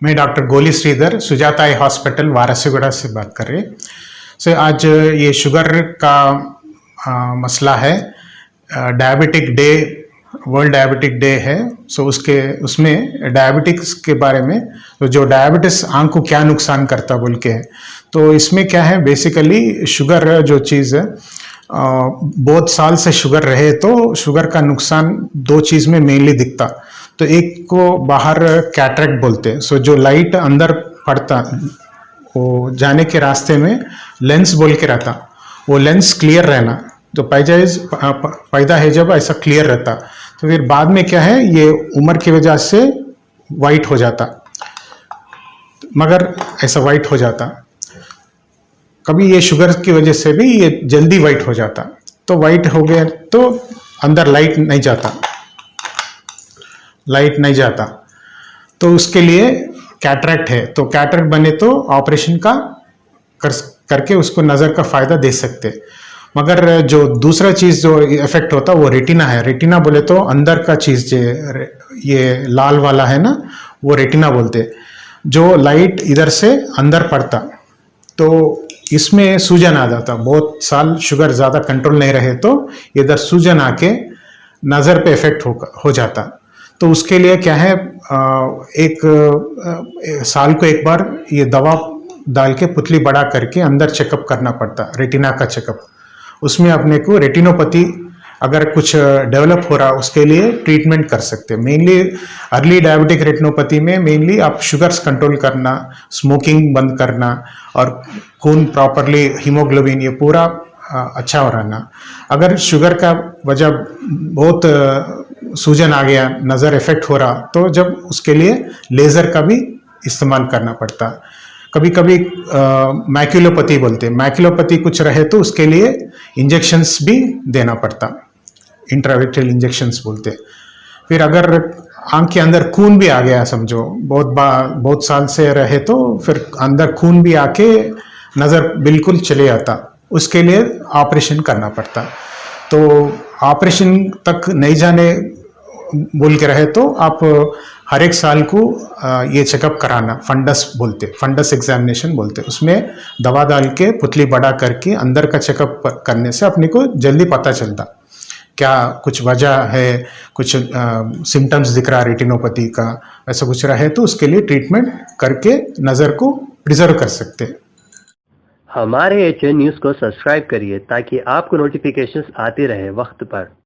मैं डॉक्टर गोली Shridhar, Sujata eye hospital वारासीगुड़ा से बात कर रहे हैं। आज ये शुगर का मसला है। Diabetic day, world diabetic day है। उसमें डायबिटिक्स के बारे में, तो जो डायबिटिस आंख को क्या नुकसान करता बोल के है। तो इसमें क्या है, बेसिकली शुगर जो चीज़ है, बहुत साल से शुगर रहे तो शुगर का नुकसान दो चीज़ में मेनली दिखता। तो एक को बाहर कैटरेक्ट बोलते हैं। जो लाइट अंदर पड़ता, वो जाने के रास्ते में लेंस बोल के रहता, वो लेंस क्लियर रहना। तो पैदा है जब ऐसा क्लियर रहता, तो फिर बाद में क्या है, ये उम्र की वजह से वाइट हो जाता, मगर ऐसा वाइट हो जाता। कभी ये शुगर की वजह से भी ये जल्दी वाइट हो जाता। तो वाइट हो गया तो अंदर लाइट नहीं जाता, तो उसके लिए कैटरेक्ट है। तो कैटरेक्ट बने तो ऑपरेशन का करके उसको नज़र का फ़ायदा दे सकते। मगर जो दूसरा चीज़ जो इफेक्ट होता वो रेटिना है। रेटिना बोले तो अंदर का चीज़, ये लाल वाला है ना, वो रेटिना बोलते। जो लाइट इधर से अंदर पड़ता, तो इसमें सूजन आ जाता। बहुत साल शुगर ज़्यादा कंट्रोल नहीं रहे तो इधर सूजन आके नज़र पे इफेक्ट हो जाता। तो उसके लिए क्या है, एक साल को एक बार ये दवा डाल के पुतली बड़ा करके अंदर चेकअप करना पड़ता, रेटिना का चेकअप। उसमें अपने को रेटिनोपैथी अगर कुछ डेवलप हो रहा, उसके लिए ट्रीटमेंट कर सकते हैं। मेनली अर्ली डायबिटिक रेटिनोपैथी में मेनली आप शुगर्स कंट्रोल करना, स्मोकिंग बंद करना, और खून प्रॉपरली, हीमोग्लोबिन ये पूरा अच्छा हो रहना। अगर शुगर का वजह बहुत सूजन आ गया, नज़र इफेक्ट हो रहा, तो जब उसके लिए लेज़र का भी इस्तेमाल करना पड़ता। कभी कभी मैक्यूलोपैथी बोलते हैं, मैक्यूलोपैथी कुछ रहे तो उसके लिए इंजेक्शंस भी देना पड़ता, इंट्राविट्रियल इंजेक्शंस बोलते हैं। फिर अगर आंख के अंदर खून भी आ गया, समझो बहुत साल से रहे, तो फिर अंदर खून भी आके नज़र बिल्कुल चले जाता, उसके लिए ऑपरेशन करना पड़ता। तो ऑपरेशन तक नहीं जाने बोल के रहे तो आप हर एक साल को ये चेकअप कराना, फंडस एग्जामिनेशन बोलते। उसमें दवा डाल के पुतली बड़ा करके अंदर का चेकअप करने से अपने को जल्दी पता चलता क्या कुछ वजह है, कुछ सिम्टम्स दिख रहा रेटिनोपैथी का, ऐसा कुछ रहे तो उसके लिए ट्रीटमेंट करके नज़र को प्रिजर्व कर सकते। हमारे HN न्यूज़ को सब्सक्राइब करिए ताकि आपको नोटिफिकेशंस आते रहे वक्त पर।